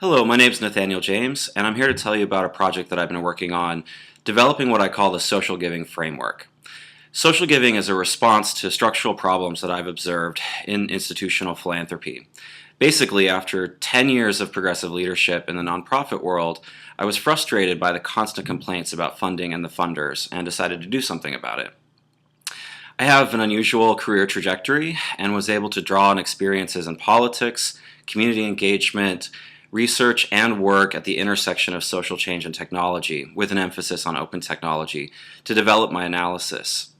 Hello, my name is N.James, and I'm here to tell you about a project that I've been working on, developing what I call the social giving framework. Social giving is a response to structural problems that I've observed in institutional philanthropy. Basically, after 10 years of progressive leadership in the nonprofit world, I was frustrated by the constant complaints about funding and the funders and decided to do something about it. I have an unusual career trajectory and was able to draw on experiences in politics, community engagement, research, and work at the intersection of social change and technology, with an emphasis on open technology, to develop my analysis.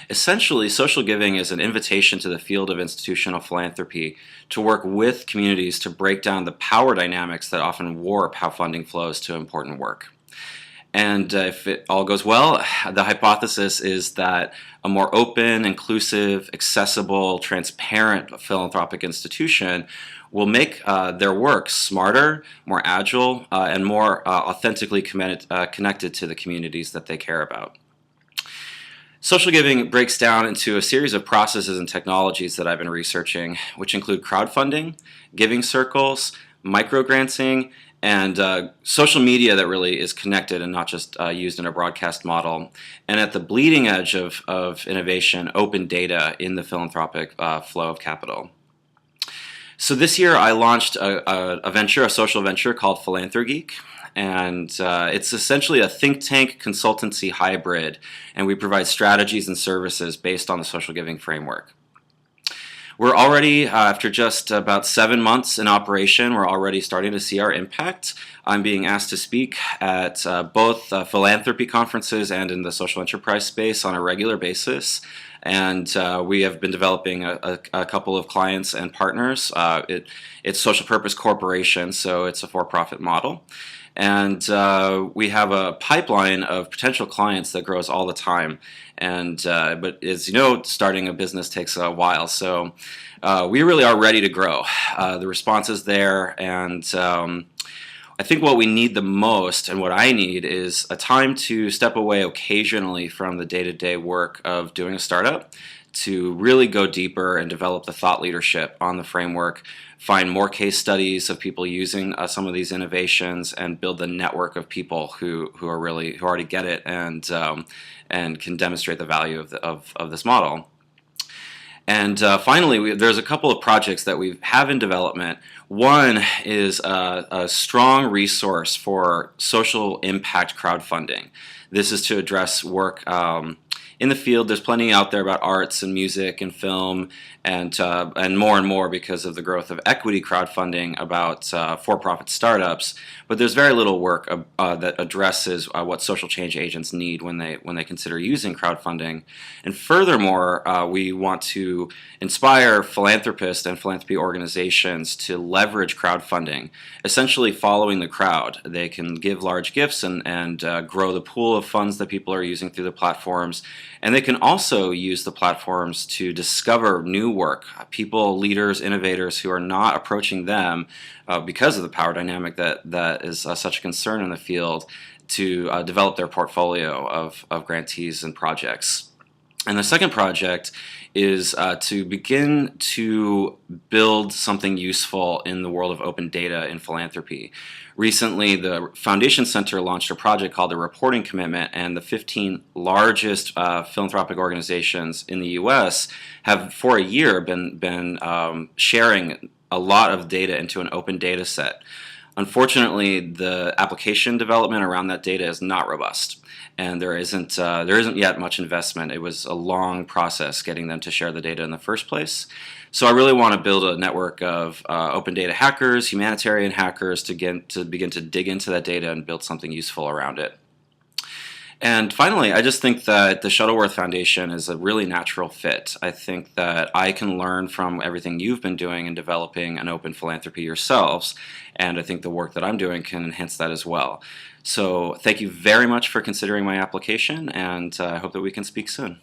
Essentially, social giving is an invitation to the field of institutional philanthropy to work with communities to break down the power dynamics that often warp how funding flows to important work. And if it all goes well, the hypothesis is that a more open, inclusive, accessible, transparent philanthropic institution will make their work smarter, more agile, and more authentically connected to the communities that they care about. Social giving breaks down into a series of processes and technologies that I've been researching, which include crowdfunding, giving circles, microgranting, and social media that really is connected and not just used in a broadcast model. And at the bleeding edge of innovation, open data in the philanthropic flow of capital. So this year I launched a social venture called PhilanthroGeek. And it's essentially a think tank consultancy hybrid, and we provide strategies and services based on the social giving framework. We're already, after just about 7 months in operation, we're already starting to see our impact. I'm being asked to speak at both philanthropy conferences and in the social enterprise space on a regular basis. And we have been developing a couple of clients and partners. It's Social Purpose Corporation, so it's a for-profit model. And we have a pipeline of potential clients that grows all the time. And but as you know, starting a business takes a while. So we really are ready to grow. The response is there, and I think what we need the most, and what I need, is a time to step away occasionally from the day-to-day work of doing a startup to really go deeper and develop the thought leadership on the framework, find more case studies of people using some of these innovations, and build the network of people who already get it and can demonstrate the value of this model. And finally, there's a couple of projects that we have in development. One is a strong resource for social impact crowdfunding. This is to address work in the field. There's plenty out there about arts and music and film, and more because of the growth of equity crowdfunding about for-profit startups. But there's very little work that addresses what social change agents need when they consider using crowdfunding. And furthermore, we want to inspire philanthropists and philanthropy organizations to leverage crowdfunding, essentially following the crowd. They can give large gifts and grow the pool of funds that people are using through the platforms. And they can also use the platforms to discover new work, people, leaders, innovators who are not approaching them because of the power dynamic that is such a concern in the field, to develop their portfolio of grantees and projects. And the second project is to begin to build something useful in the world of open data in philanthropy. Recently, the Foundation Center launched a project called the Reporting Commitment, and the 15 largest philanthropic organizations in the U.S. have, for a year, been sharing a lot of data into an open data set. Unfortunately, the application development around that data is not robust, and there isn't yet much investment. It was a long process getting them to share the data in the first place. So I really want to build a network of open data hackers, humanitarian hackers, to begin to dig into that data and build something useful around it. And finally, I just think that the Shuttleworth Foundation is a really natural fit. I think that I can learn from everything you've been doing in developing an open philanthropy yourselves, and I think the work that I'm doing can enhance that as well. So thank you very much for considering my application, and I hope that we can speak soon.